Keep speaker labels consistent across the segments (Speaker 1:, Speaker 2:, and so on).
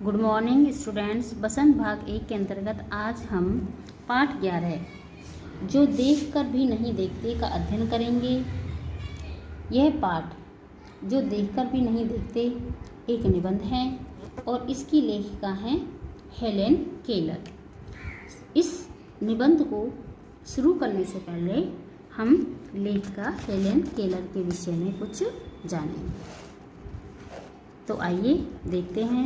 Speaker 1: Good morning students. बसंत भाग 1 के अंतर्गत आज हम पाठ 11 जो देखकर भी नहीं देखते का अध्ययन करेंगे। यह पाठ जो देखकर भी नहीं देखते एक निबंध है और इसकी लेखिका हैं हेलेन केलर। इस निबंध को शुरू करने से पहले हम लेखिका हेलेन केलर के विषय में कुछ जानें। तो आइए देखते हैं।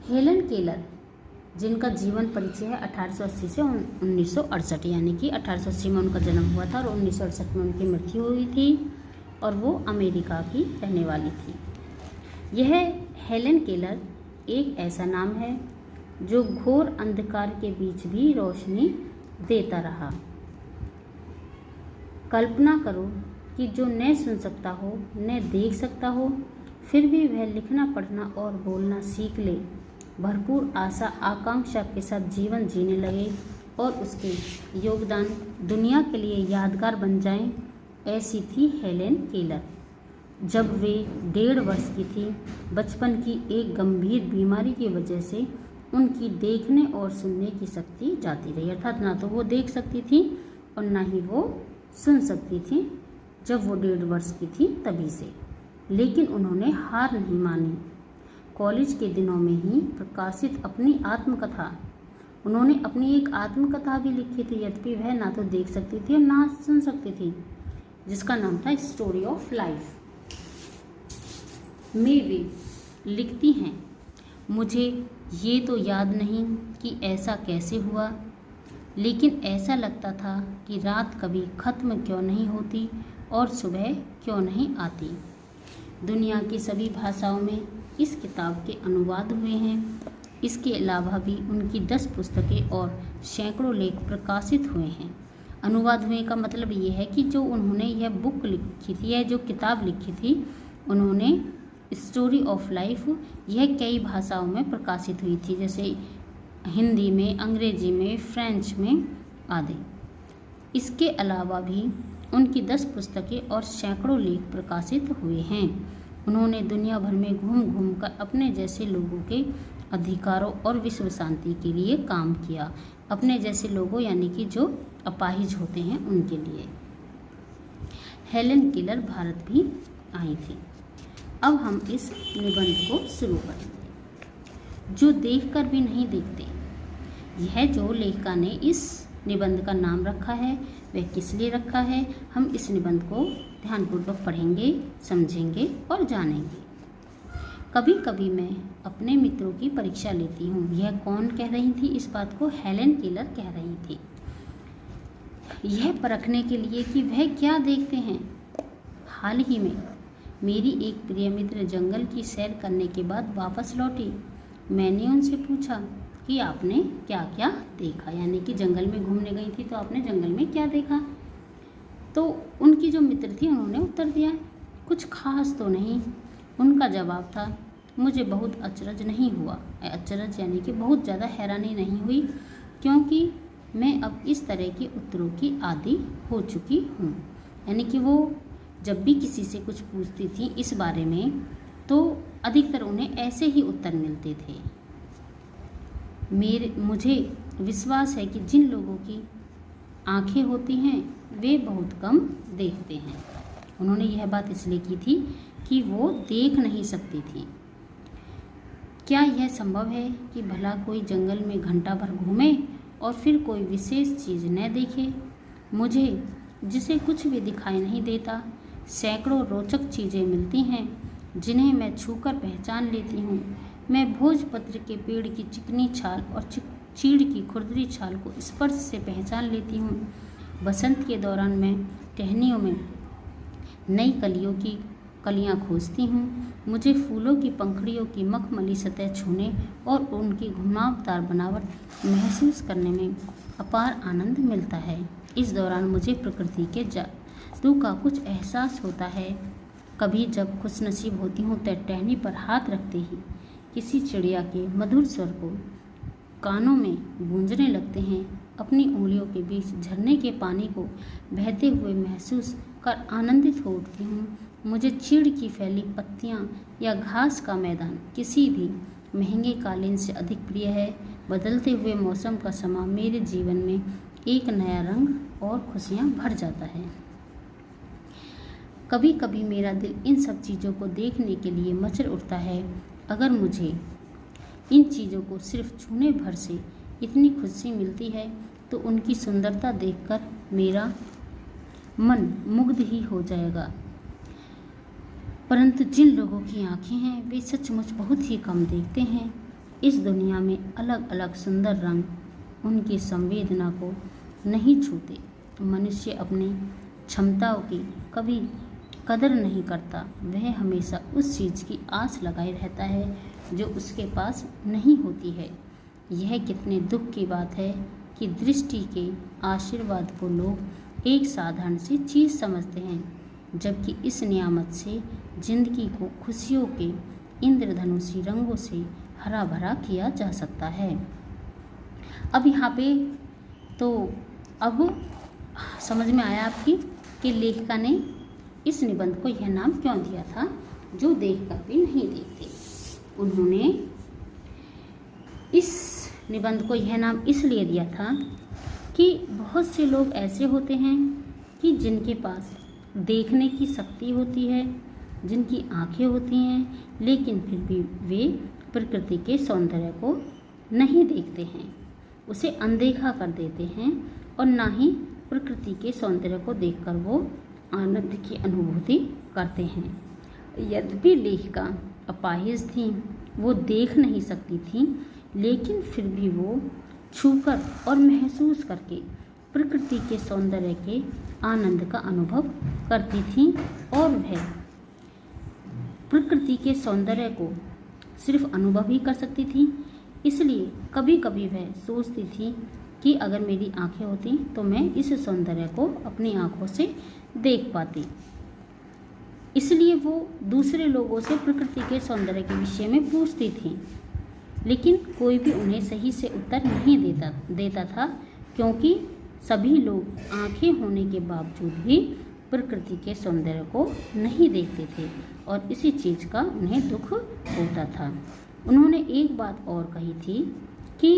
Speaker 1: हेलेन केलर, जिनका जीवन परिचय है 1880 से 1968, यानी कि 1880 में उनका जन्म हुआ था और 1968 में उनकी मृत्यु हुई थी और वो अमेरिका की रहने वाली थी। यह हेलेन केलर एक ऐसा नाम है जो घोर अंधकार के बीच भी रोशनी देता रहा। कल्पना करो कि जो न सुन सकता हो न देख सकता हो, फिर भी वह लिखना पढ़ना और बोलना सीख ले, भरपूर आशा आकांक्षा के साथ जीवन जीने लगे और उसके योगदान दुनिया के लिए यादगार बन जाएं। ऐसी थी हेलेन केलर। जब वे 1.5 वर्ष की थी, बचपन की एक गंभीर बीमारी की वजह से उनकी देखने और सुनने की शक्ति जाती रही, अर्थात ना तो वो देख सकती थी और ना ही वो सुन सकती थी जब वो 1.5 वर्ष की थी तभी से। लेकिन उन्होंने हार नहीं मानी। कॉलेज के दिनों में ही प्रकाशित अपनी आत्मकथा, उन्होंने अपनी एक आत्मकथा भी लिखी थी, यद्यपि वह ना तो देख सकती थी और ना सुन सकती थी, जिसका नाम था स्टोरी ऑफ लाइफ। में वे लिखती हैं, मुझे ये तो याद नहीं कि ऐसा कैसे हुआ, लेकिन ऐसा लगता था कि रात कभी ख़त्म क्यों नहीं होती और सुबह क्यों नहीं आती। दुनिया की सभी भाषाओं में इस किताब के अनुवाद हुए हैं। इसके अलावा भी उनकी 10 पुस्तकें और सैकड़ों लेख प्रकाशित हुए हैं। अनुवाद हुए का मतलब ये है कि जो उन्होंने यह बुक लिखी थी, यह जो किताब लिखी थी, उन्होंने स्टोरी ऑफ लाइफ, यह कई भाषाओं में प्रकाशित हुई थी, जैसे हिंदी में, अंग्रेजी में, फ्रेंच में आदि। इसके अलावा भी उनकी 10 पुस्तकें और सैकड़ों लेख प्रकाशित हुए हैं। उन्होंने दुनिया भर में घूम घूम कर अपने जैसे लोगों के अधिकारों और विश्व शांति के लिए काम किया। अपने जैसे लोगों यानी कि जो अपाहिज होते हैं उनके लिए। हेलेन केलर भारत भी आई थी। अब हम इस निबंध को शुरू करेंगे। जो देखकर भी नहीं देखते, यह जो लेखिका ने इस निबंध का नाम रखा है वह किस लिए रखा है, हम इस निबंध को ध्यानपूर्वक पढ़ेंगे, समझेंगे और जानेंगे। कभी कभी मैं अपने मित्रों की परीक्षा लेती हूँ। यह कौन कह रही थी इस बात को? हेलेन केलर कह रही थी। यह परखने के लिए कि वह क्या देखते हैं। हाल ही में मेरी एक प्रिय मित्र जंगल की सैर करने के बाद वापस लौटी। मैंने उनसे पूछा कि आपने क्या क्या देखा, यानी कि जंगल में घूमने गई थी तो आपने जंगल में क्या देखा। तो उनकी जो मित्र थी उन्होंने उत्तर दिया, कुछ खास तो नहीं। उनका जवाब था, मुझे बहुत अचरज नहीं हुआ। अचरज यानी कि बहुत ज़्यादा हैरानी नहीं हुई, क्योंकि मैं अब इस तरह के उत्तरों की आदी हो चुकी हूँ। यानी कि वो जब भी किसी से कुछ पूछती थी इस बारे में तो अधिकतर उन्हें ऐसे ही उत्तर मिलते थे। मुझे विश्वास है कि जिन लोगों की आंखें होती हैं वे बहुत कम देखते हैं। उन्होंने यह बात इसलिए की थी कि वो देख नहीं सकती थी। क्या यह संभव है कि भला कोई जंगल में घंटा भर घूमे और फिर कोई विशेष चीज़ न देखे? मुझे, जिसे कुछ भी दिखाई नहीं देता, सैकड़ों रोचक चीज़ें मिलती हैं जिन्हें मैं छूकर पहचान लेती हूँ। मैं भोजपत्र के पेड़ की चिकनी छाल और चीड़ की खुरदरी छाल को स्पर्श से पहचान लेती हूँ। बसंत के दौरान मैं टहनियों में नई कलियों की कलियाँ खोजती हूँ। मुझे फूलों की पंखुड़ियों की मखमली सतह छूने और उनकी घुमावदार बनावट महसूस करने में अपार आनंद मिलता है। इस दौरान मुझे प्रकृति के जादू का कुछ एहसास होता है। कभी जब खुशनसीब होती हूँ तो टहनी पर हाथ रखते ही किसी चिड़िया के मधुर स्वर को कानों में गूंजने लगते हैं। अपनी उंगलियों के बीच झरने के पानी को बहते हुए महसूस कर आनंदित हो उठती हूँ। मुझे चीड़ की फैली पत्तियाँ या घास का मैदान किसी भी महंगे कालीन से अधिक प्रिय है। बदलते हुए मौसम का समा मेरे जीवन में एक नया रंग और खुशियाँ भर जाता है। कभी कभी मेरा दिल इन सब चीज़ों को देखने के लिए मचल उठता है। अगर मुझे इन चीज़ों को सिर्फ छूने भर से इतनी खुशी मिलती है तो उनकी सुंदरता देखकर मेरा मन मुग्ध ही हो जाएगा। परंतु जिन लोगों की आंखें हैं वे सचमुच बहुत ही कम देखते हैं। इस दुनिया में अलग अलग सुंदर रंग उनकी संवेदना को नहीं छूते। मनुष्य अपनी क्षमताओं की कभी कदर नहीं करता। वह हमेशा उस चीज़ की आस लगाए रहता है जो उसके पास नहीं होती है। यह कितने दुख की बात है कि दृष्टि के आशीर्वाद को लोग एक साधारण सी चीज़ समझते हैं, जबकि इस नियामत से जिंदगी को खुशियों के इंद्रधनुषी रंगों से हरा भरा किया जा सकता है। अब यहाँ पे तो अब समझ में आया आपकी कि लेखिका ने इस निबंध को यह नाम क्यों दिया था, जो देखकर भी नहीं देखते। उन्होंने इस निबंध को यह नाम इसलिए दिया था कि बहुत से लोग ऐसे होते हैं कि जिनके पास देखने की शक्ति होती है, जिनकी आंखें होती हैं, लेकिन फिर भी वे प्रकृति के सौंदर्य को नहीं देखते हैं, उसे अनदेखा कर देते हैं और ना ही प्रकृति के सौंदर्य को देखकर वो आनंद की अनुभूति करते हैं। यद्यपि लेखिका अपाहिज थी, वो देख नहीं सकती थी, लेकिन फिर भी वो छूकर और महसूस करके प्रकृति के सौंदर्य के आनंद का अनुभव करती थी और वह प्रकृति के सौंदर्य को सिर्फ अनुभव ही कर सकती थी। इसलिए कभी कभी वह सोचती थी कि अगर मेरी आंखें होती तो मैं इस सौंदर्य को अपनी आंखों से देख पाती। इसलिए वो दूसरे लोगों से प्रकृति के सौंदर्य के विषय में पूछती थी, लेकिन कोई भी उन्हें सही से उत्तर नहीं देता था, क्योंकि सभी लोग आंखें होने के बावजूद भी प्रकृति के सौंदर्य को नहीं देखते थे और इसी चीज़ का उन्हें दुख होता था। उन्होंने एक बात और कही थी कि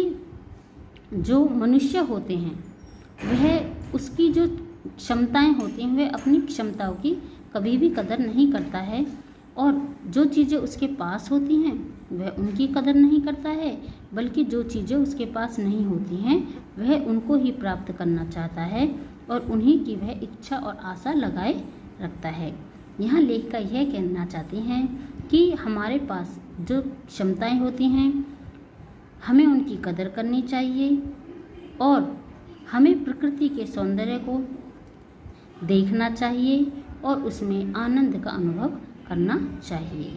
Speaker 1: जो मनुष्य होते हैं वह उसकी जो क्षमताएं होती हैं वह अपनी क्षमताओं की कभी भी कदर नहीं करता है और जो चीज़ें उसके पास होती हैं वह उनकी कदर नहीं करता है, बल्कि जो चीज़ें उसके पास नहीं होती हैं वह उनको ही प्राप्त करना चाहता है और उन्हीं की वह इच्छा और आशा लगाए रखता है। यहाँ लेखिका यह कहना चाहती हैं कि हमारे पास जो क्षमताएं होती हैं हमें उनकी कदर करनी चाहिए और हमें प्रकृति के सौंदर्य को देखना चाहिए और उसमें आनंद का अनुभव करना चाहिए।